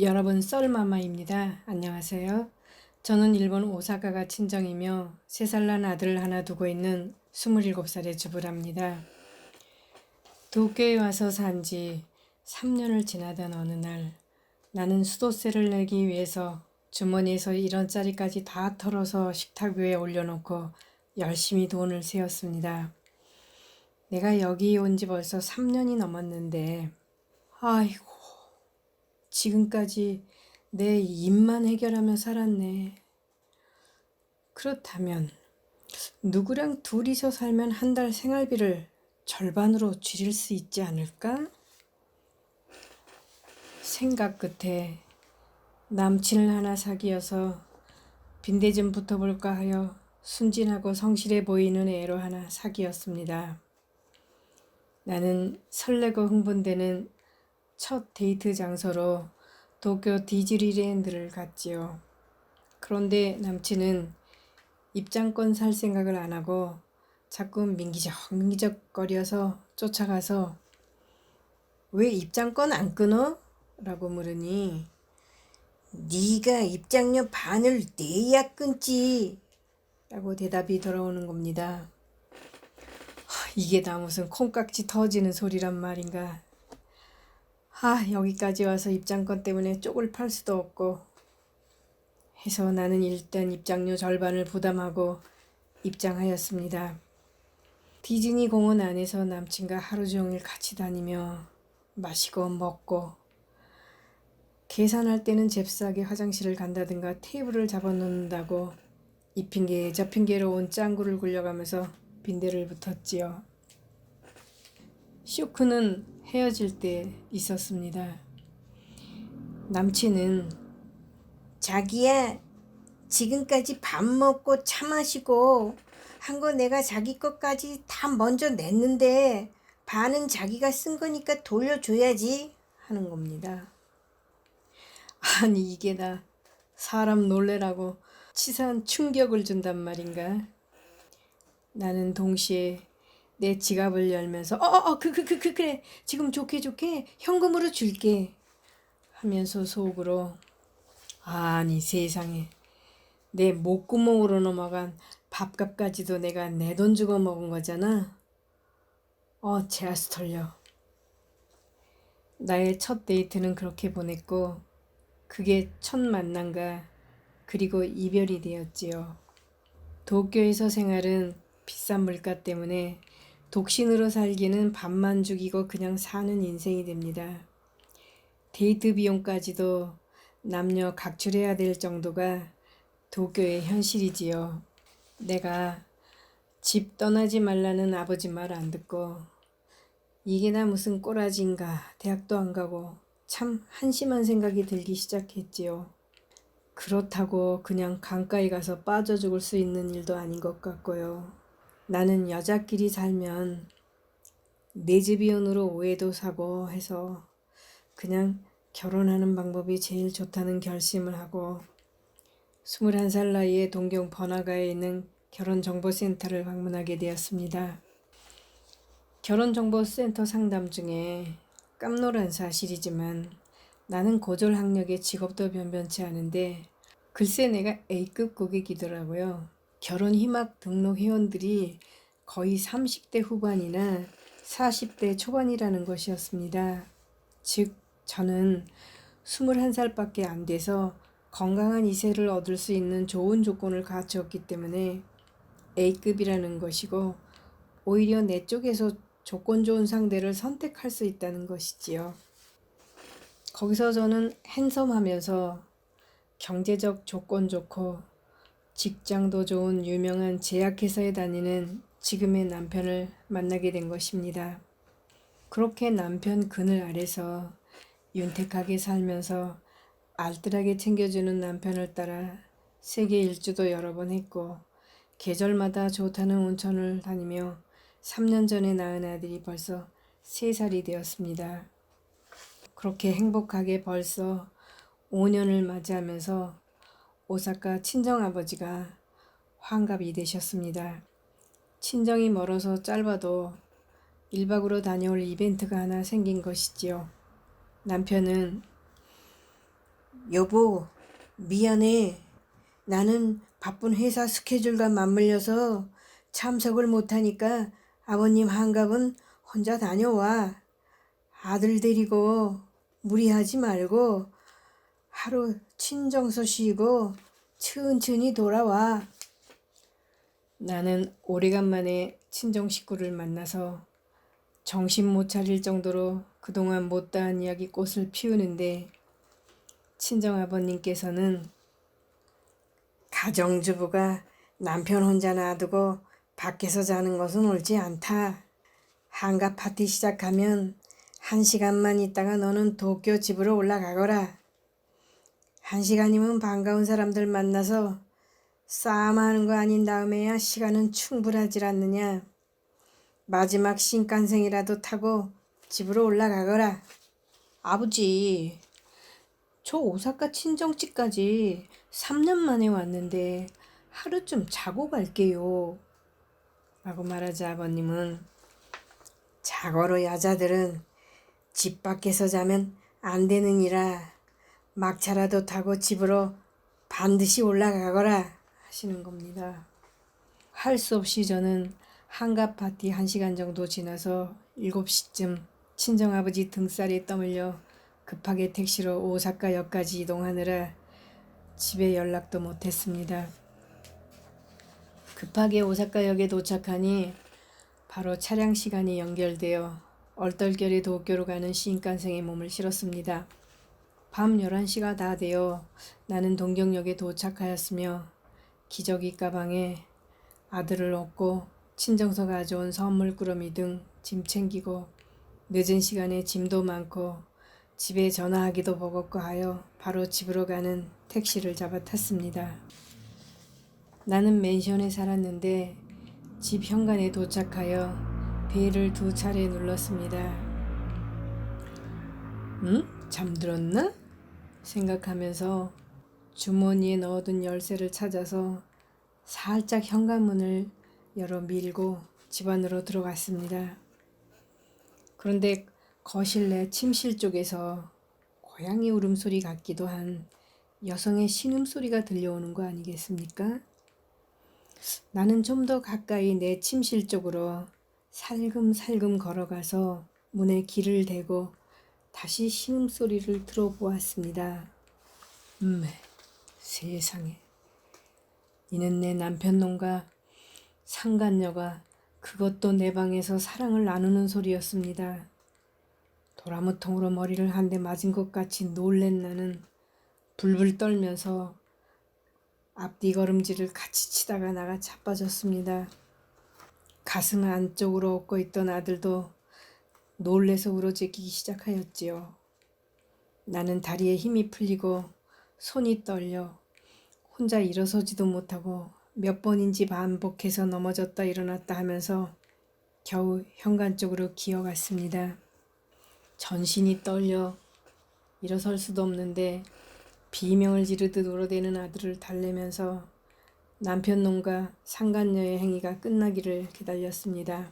여러분, 썰마마입니다. 안녕하세요. 저는 일본 오사카가 친정이며 3살 난 아들을 하나 두고 있는 27살의 주부랍니다. 도쿄에 와서 산 지 3년을 지나던 어느 날, 나는 수도세를 내기 위해서 주머니에서 1원짜리까지 다 털어서 식탁 위에 올려놓고 열심히 돈을 세었습니다. 내가 여기 온 지 벌써 3년이 넘었는데, 아이고, 지금까지 내 입만 해결하며 살았네. 그렇다면 누구랑 둘이서 살면 한 달 생활비를 절반으로 줄일 수 있지 않을까? 생각 끝에 남친을 하나 사귀어서 빈대 좀 붙어볼까 하여 순진하고 성실해 보이는 애로 하나 사귀었습니다. 나는 설레고 흥분되는 첫 데이트 장소로 도쿄 디즈니랜드를 갔지요. 그런데 남친은 입장권 살 생각을 안 하고 자꾸 민기적 거려서 쫓아가서 왜 입장권 안 끊어? 라고 물으니 네가 입장료 반을 내야 끊지 라고 대답이 돌아오는 겁니다. 이게 다 무슨 콩깍지 터지는 소리란 말인가. 여기까지 와서 입장권 때문에 쪽을 팔 수도 없고 해서 나는 일단 입장료 절반을 부담하고 입장하였습니다. 디즈니 공원 안에서 남친과 하루 종일 같이 다니며 마시고 먹고 계산할 때는 잽싸게 화장실을 간다든가 테이블을 잡아놓는다고 이 핑계 저 핑계로 온 짱구를 굴려가면서 빈대를 붙었지요. 쇼크는 헤어질 때 있었습니다. 남친은 자기야, 지금까지 밥 먹고 차 마시고 한 거 내가 자기 것까지 다 먼저 냈는데 반은 자기가 쓴 거니까 돌려줘야지 하는 겁니다. 아니 이게 다 사람 놀래라고 치사한 충격을 준단 말인가. 나는 동시에 내 지갑을 열면서 그래 지금 좋게 현금으로 줄게 하면서 속으로 아니 세상에 내 목구멍으로 넘어간 밥값까지도 내가 내 돈 주고 먹은 거잖아. 제아스 털려. 나의 첫 데이트는 그렇게 보냈고 그게 첫 만남과 그리고 이별이 되었지요. 도쿄에서 생활은 비싼 물가 때문에 독신으로 살기는 밥만 죽이고 그냥 사는 인생이 됩니다. 데이트 비용까지도 남녀 각출해야 될 정도가 도쿄의 현실이지요. 내가 집 떠나지 말라는 아버지 말 안 듣고 이게 나 무슨 꼬라지인가 대학도 안 가고 참 한심한 생각이 들기 시작했지요. 그렇다고 그냥 강가에 가서 빠져 죽을 수 있는 일도 아닌 것 같고요. 나는 여자끼리 살면 내즈비온으로 오해도 사고 해서 그냥 결혼하는 방법이 제일 좋다는 결심을 하고 21살 나이에 동경 번화가에 있는 결혼정보센터를 방문하게 되었습니다. 결혼정보센터 상담 중에 깜놀한 사실이지만 나는 고졸 학력에 직업도 변변치 않은데 글쎄 내가 A급 고객이더라고요. 결혼 희망 등록 회원들이 거의 30대 후반이나 40대 초반이라는 것이었습니다. 즉 저는 21살밖에 안 돼서 건강한 이세를 얻을 수 있는 좋은 조건을 갖추었기 때문에 A급이라는 것이고 오히려 내 쪽에서 조건 좋은 상대를 선택할 수 있다는 것이지요. 거기서 저는 핸섬하면서 경제적 조건 좋고 직장도 좋은 유명한 제약회사에 다니는 지금의 남편을 만나게 된 것입니다. 그렇게 남편 그늘 아래서 윤택하게 살면서 알뜰하게 챙겨주는 남편을 따라 세계 일주도 여러 번 했고 계절마다 좋다는 온천을 다니며 3년 전에 낳은 아들이 벌써 3살이 되었습니다. 그렇게 행복하게 벌써 5년을 맞이하면서 오사카 친정아버지가 환갑이 되셨습니다. 친정이 멀어서 짧아도 1박으로 다녀올 이벤트가 하나 생긴 것이지요. 남편은 여보, 미안해. 나는 바쁜 회사 스케줄과 맞물려서 참석을 못하니까 아버님 한갑은 혼자 다녀와. 아들 데리고 무리하지 말고 하루 친정서 쉬고 천천히 돌아와. 나는 오래간만에 친정 식구를 만나서 정신 못 차릴 정도로 그동안 못다한 이야기 꽃을 피우는데 친정아버님께서는 가정주부가 남편 혼자 놔두고 밖에서 자는 것은 옳지 않다. 한갑 파티 시작하면 1시간만 있다가 너는 도쿄 집으로 올라가거라. 1시간이면 반가운 사람들 만나서 싸움하는 거 아닌 다음에야 시간은 충분하질 않느냐. 마지막 신칸센이라도 타고 집으로 올라가거라. 아버지, 저 오사카 친정집까지 3년 만에 왔는데 하루 좀 자고 갈게요. 라고 말하자 아버님은 자고로 여자들은 집 밖에서 자면 안 되느니라 막차라도 타고 집으로 반드시 올라가거라 하시는 겁니다. 할 수 없이 저는 한갑 파티 1시간 정도 지나서 7시쯤 친정아버지 등살이 떠밀려 급하게 택시로 오사카역까지 이동하느라 집에 연락도 못했습니다. 급하게 오사카역에 도착하니 바로 차량 시간이 연결되어 얼떨결에 도쿄로 가는 신칸센에 몸을 실었습니다. 밤 11시가 다 되어 나는 동경역에 도착하였으며 기저귀 가방에 아들을 업고 친정서 가져온 선물 꾸러미 등 짐 챙기고 늦은 시간에 짐도 많고 집에 전화하기도 버겁고 하여 바로 집으로 가는 택시를 잡아 탔습니다. 나는 맨션에 살았는데 집 현관에 도착하여 벨을 2차례 눌렀습니다. 응? 잠들었나? 생각하면서 주머니에 넣어둔 열쇠를 찾아서 살짝 현관문을 열어 밀고 집 안으로 들어갔습니다. 그런데 거실 내 침실 쪽에서 고양이 울음소리 같기도 한 여성의 신음소리가 들려오는 거 아니겠습니까? 나는 좀 더 가까이 내 침실 쪽으로 살금살금 걸어가서 문에 귀를 대고 다시 신음소리를 들어보았습니다. 세상에. 이는 내 남편 놈과 상간녀가 그것도 내 방에서 사랑을 나누는 소리였습니다. 도라무통으로 머리를 한 대 맞은 것 같이 놀란 나는 불불 떨면서 앞뒤 걸음질을 같이 치다가 나가 자빠졌습니다. 가슴 안쪽으로 업고 있던 아들도 놀래서 울어제끼기 시작하였지요. 나는 다리에 힘이 풀리고 손이 떨려 혼자 일어서지도 못하고 몇 번인지 반복해서 넘어졌다 일어났다 하면서 겨우 현관 쪽으로 기어갔습니다. 전신이 떨려 일어설 수도 없는데 비명을 지르듯 울어대는 아들을 달래면서 남편 놈과 상간녀의 행위가 끝나기를 기다렸습니다.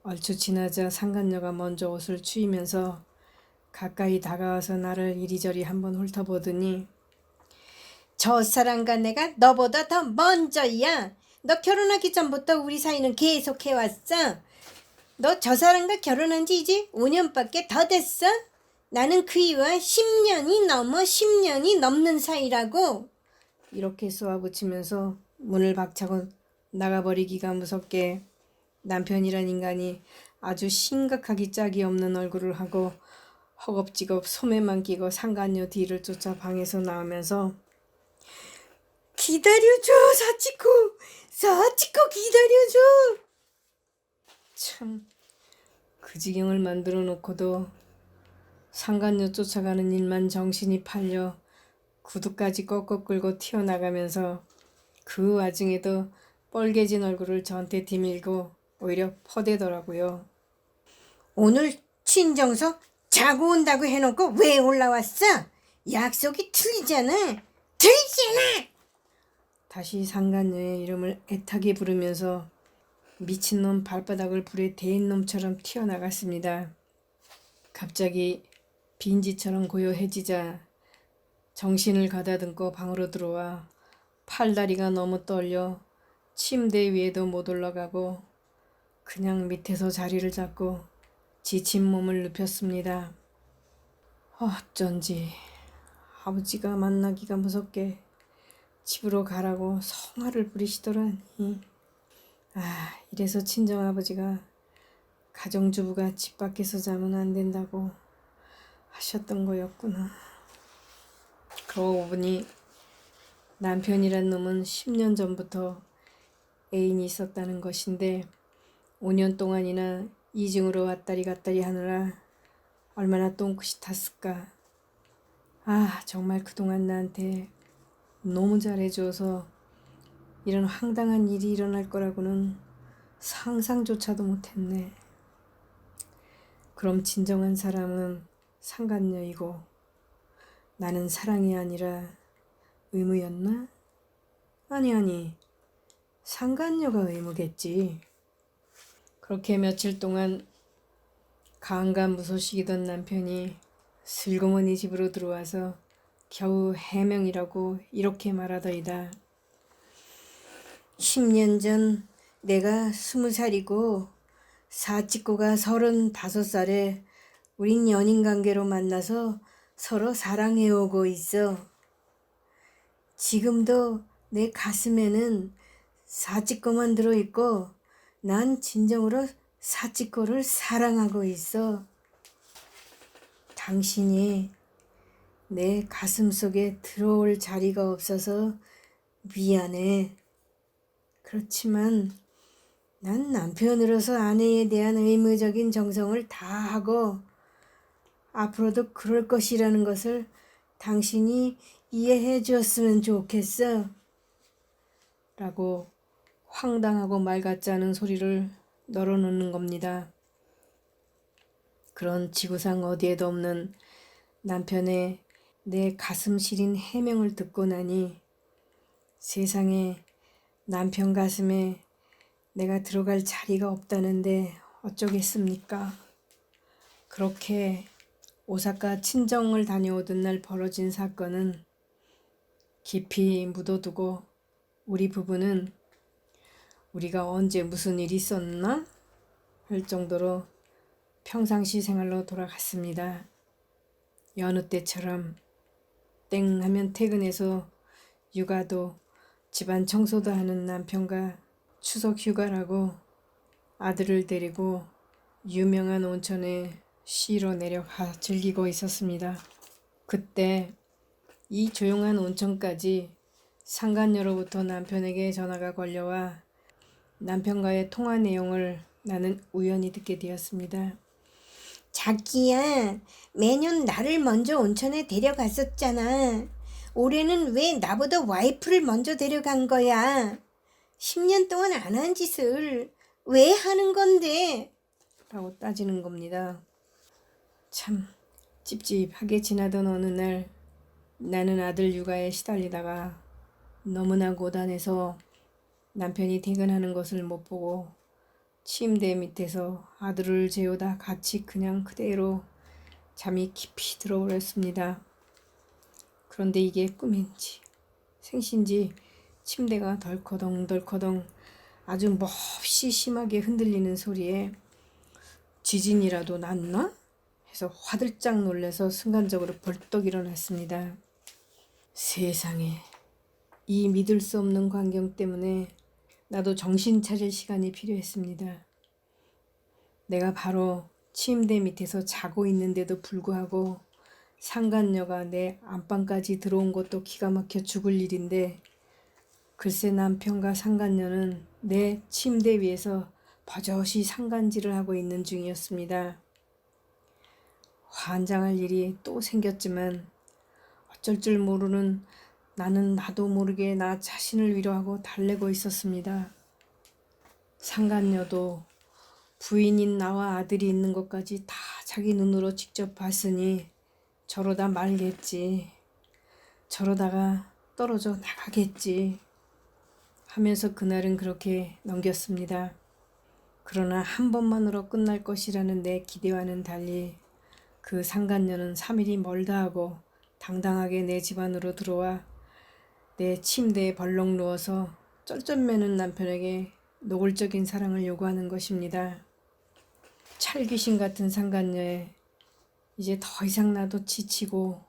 얼추 지나자 상간녀가 먼저 옷을 추이면서 가까이 다가와서 나를 이리저리 한번 훑어보더니 저 사람과 내가 너보다 더 먼저야. 너 결혼하기 전부터 우리 사이는 계속 해왔어. 너 저 사람과 결혼한 지 이제 5년밖에 더 됐어. 나는 그 이후에 10년이 넘는 사이라고. 이렇게 쏘아붙이면서 문을 박차고 나가버리기가 무섭게 남편이란 인간이 아주 심각하기 짝이 없는 얼굴을 하고 허겁지겁 소매만 끼고 상간녀 뒤를 쫓아 방에서 나오면서 기다려줘 사치코 기다려줘. 참 그 지경을 만들어 놓고도 상간녀 쫓아가는 일만 정신이 팔려 구두까지 꺾어 끌고 튀어나가면서 그 와중에도 뻘개진 얼굴을 저한테 디밀고 오히려 퍼대더라고요. 오늘 친정서 자고 온다고 해놓고 왜 올라왔어? 약속이 틀리잖아. 다시 상간녀의 이름을 애타게 부르면서 미친놈 발바닥을 불에 데인 놈처럼 튀어나갔습니다. 갑자기 빈지처럼 고요해지자 정신을 가다듬고 방으로 들어와 팔다리가 너무 떨려 침대 위에도 못 올라가고 그냥 밑에서 자리를 잡고 지친 몸을 눕혔습니다. 어쩐지 아버지가 만나기가 무섭게 집으로 가라고 성화를 부리시더라니. 이래서 친정아버지가 가정주부가 집 밖에서 자면 안 된다고 하셨던 거였구나. 그러고 보니 남편이란 놈은 10년 전부터 애인이 있었다는 것인데 5년 동안이나 이중으로 왔다리 갔다리 하느라 얼마나 똥끝이 탔을까. 정말 그동안 나한테 너무 잘해줘서 이런 황당한 일이 일어날 거라고는 상상조차도 못했네. 그럼 진정한 사랑은 상간녀이고 나는 사랑이 아니라 의무였나? 아니 상간녀가 의무겠지. 그렇게 며칠 동안 가안가무소식이던 남편이 슬그머니 집으로 들어와서 겨우 해명이라고 이렇게 말하더이다. 10년 전 내가 20살이고 사치코가 35살에 우린 연인관계로 만나서 서로 사랑해오고 있어. 지금도 내 가슴에는 사치코만 들어있고 난 진정으로 사치코를 사랑하고 있어. 당신이 내 가슴 속에 들어올 자리가 없어서 미안해. 그렇지만 난 남편으로서 아내에 대한 의무적인 정성을 다하고 앞으로도 그럴 것이라는 것을 당신이 이해해 주었으면 좋겠어. 라고 황당하고 말 같지 않은 소리를 널어놓는 겁니다. 그런 지구상 어디에도 없는 남편의 내 가슴 시린 해명을 듣고 나니 세상에 남편 가슴에 내가 들어갈 자리가 없다는데 어쩌겠습니까? 그렇게 오사카 친정을 다녀오던 날 벌어진 사건은 깊이 묻어두고 우리 부부는 우리가 언제 무슨 일이 있었나? 할 정도로 평상시 생활로 돌아갔습니다. 여느 때처럼 땡 하면 퇴근해서 육아도 집안 청소도 하는 남편과 추석 휴가라고 아들을 데리고 유명한 온천에 쉬러 내려가 즐기고 있었습니다. 그때 이 조용한 온천까지 상간녀로부터 남편에게 전화가 걸려와 남편과의 통화 내용을 나는 우연히 듣게 되었습니다. 자기야, 매년 나를 먼저 온천에 데려갔었잖아. 올해는 왜 나보다 와이프를 먼저 데려간 거야? 10년 동안 안 한 짓을 왜 하는 건데? 라고 따지는 겁니다. 참 찝찝하게 지나던 어느 날 나는 아들 육아에 시달리다가 너무나 고단해서 남편이 퇴근하는 것을 못 보고 침대 밑에서 아들을 재우다 같이 그냥 그대로 잠이 깊이 들어버렸습니다. 그런데 이게 꿈인지 생신지 침대가 덜커덩 아주 몹시 심하게 흔들리는 소리에 지진이라도 났나? 해서 화들짝 놀라서 순간적으로 벌떡 일어났습니다. 세상에, 이 믿을 수 없는 광경 때문에 나도 정신 차릴 시간이 필요했습니다. 내가 바로 침대 밑에서 자고 있는데도 불구하고 상간녀가 내 안방까지 들어온 것도 기가 막혀 죽을 일인데 글쎄 남편과 상간녀는 내 침대 위에서 버젓이 상간질을 하고 있는 중이었습니다. 환장할 일이 또 생겼지만 어쩔 줄 모르는 나는 나도 모르게 나 자신을 위로하고 달래고 있었습니다. 상간녀도 부인인 나와 아들이 있는 것까지 다 자기 눈으로 직접 봤으니 저러다 말겠지. 저러다가 떨어져 나가겠지. 하면서 그날은 그렇게 넘겼습니다. 그러나 한 번만으로 끝날 것이라는 내 기대와는 달리 그 상간녀는 3일이 멀다 하고 당당하게 내 집 안으로 들어와 내 침대에 벌렁 누워서 쩔쩔매는 남편에게 노골적인 사랑을 요구하는 것입니다. 찰귀신 같은 상간녀에 이제 더 이상 나도 지치고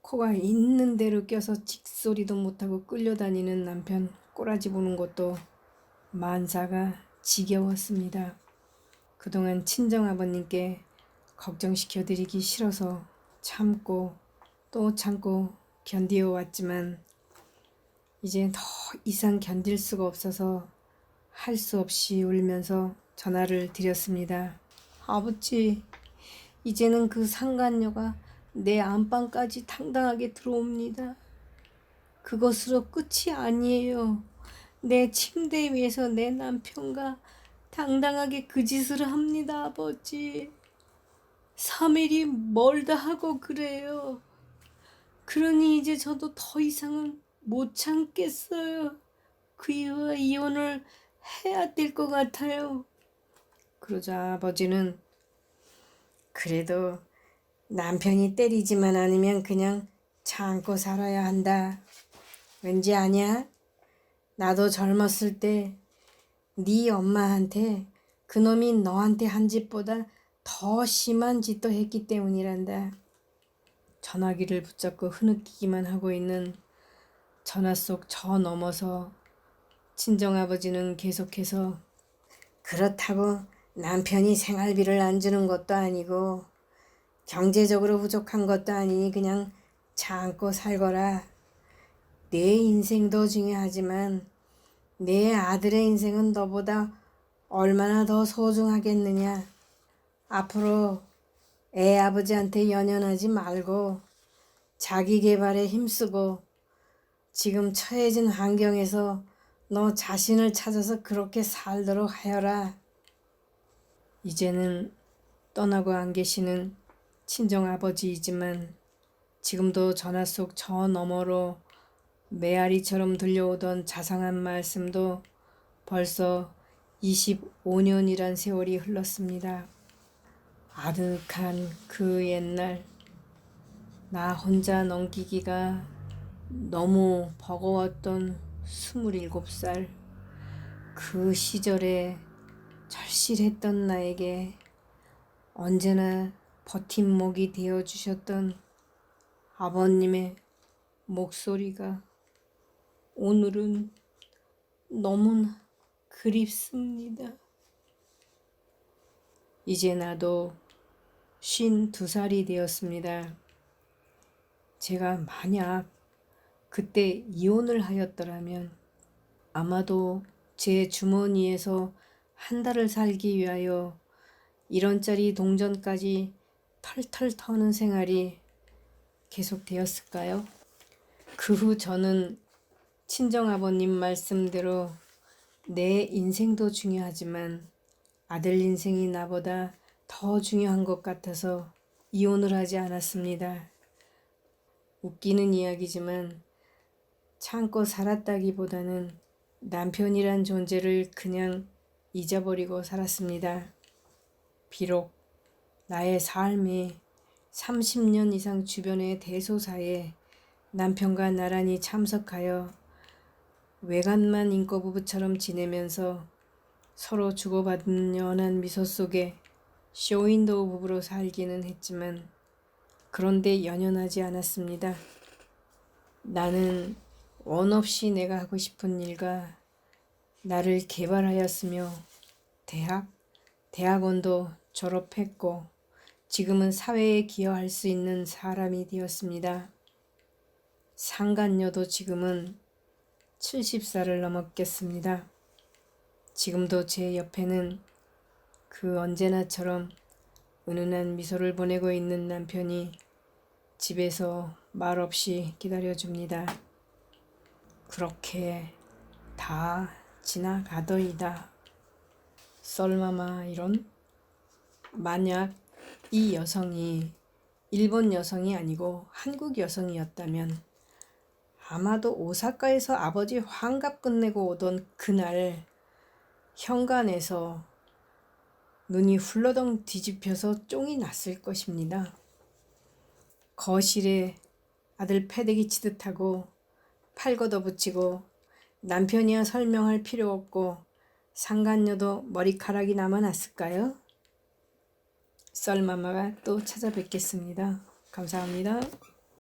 코가 있는 대로 껴서 찍소리도 못하고 끌려다니는 남편 꼬라지 보는 것도 만사가 지겨웠습니다. 그동안 친정아버님께 걱정시켜드리기 싫어서 참고 또 참고 견디어 왔지만 이제 더 이상 견딜 수가 없어서 할 수 없이 울면서 전화를 드렸습니다. 아버지, 이제는 그 상간녀가 내 안방까지 당당하게 들어옵니다. 그것으로 끝이 아니에요. 내 침대 위에서 내 남편과 당당하게 그 짓을 합니다, 아버지. 3일이 멀다 하고 그래요. 그러니 이제 저도 더 이상은 못 참겠어요. 그이와 이혼을 해야 될 것 같아요. 그러자 아버지는 그래도 남편이 때리지만 않으면 그냥 참고 살아야 한다. 왠지 아냐? 나도 젊었을 때 네 엄마한테 그놈이 너한테 한 짓보다 더 심한 짓도 했기 때문이란다. 전화기를 붙잡고 흐느끼기만 하고 있는 전화 속 저 넘어서 친정아버지는 계속해서 그렇다고 남편이 생활비를 안 주는 것도 아니고 경제적으로 부족한 것도 아니니 그냥 참고 살거라. 내 인생도 중요하지만 내 아들의 인생은 너보다 얼마나 더 소중하겠느냐. 앞으로 애 아버지한테 연연하지 말고 자기 개발에 힘쓰고 지금 처해진 환경에서 너 자신을 찾아서 그렇게 살도록 하여라. 이제는 떠나고 안 계시는 친정아버지이지만 지금도 전화 속 저 너머로 메아리처럼 들려오던 자상한 말씀도 벌써 25년이란 세월이 흘렀습니다. 아득한 그 옛날 나 혼자 넘기기가 너무 버거웠던 27살 그 시절에 절실했던 나에게 언제나 버팀목이 되어주셨던 아버님의 목소리가 오늘은 너무나 그립습니다. 이제 나도 52살이 되었습니다. 제가 만약 그때 이혼을 하였더라면 아마도 제 주머니에서 한 달을 살기 위하여 1원짜리 동전까지 털털 터는 생활이 계속되었을까요? 그 후 저는 친정아버님 말씀대로 내 인생도 중요하지만 아들 인생이 나보다 더 중요한 것 같아서 이혼을 하지 않았습니다. 웃기는 이야기지만 참고 살았다기보다는 남편이란 존재를 그냥 잊어버리고 살았습니다. 비록 나의 삶이 30년 이상 주변의 대소사에 남편과 나란히 참석하여 외간만 인꼬부부처럼 지내면서 서로 주고받은 연한 미소 속에 쇼윈도우 부부로 살기는 했지만 그런데 연연하지 않았습니다. 나는 원 없이 내가 하고 싶은 일과 나를 개발하였으며 대학원도 졸업했고 지금은 사회에 기여할 수 있는 사람이 되었습니다. 상간녀도 지금은 70살을 넘었겠습니다. 지금도 제 옆에는 그 언제나처럼 은은한 미소를 보내고 있는 남편이 집에서 말없이 기다려줍니다. 그렇게 다 지나가더이다. 썰마마 이런? 만약 이 여성이 일본 여성이 아니고 한국 여성이었다면 아마도 오사카에서 아버지 환갑 끝내고 오던 그날 현관에서 눈이 훌러덩 뒤집혀서 쫑이 났을 것입니다. 거실에 아들 패대기 치듯 하고 팔 걷어붙이고 남편이야 설명할 필요 없고 상간녀도 머리카락이 남아났을까요? 썰마마가 또 찾아뵙겠습니다. 감사합니다.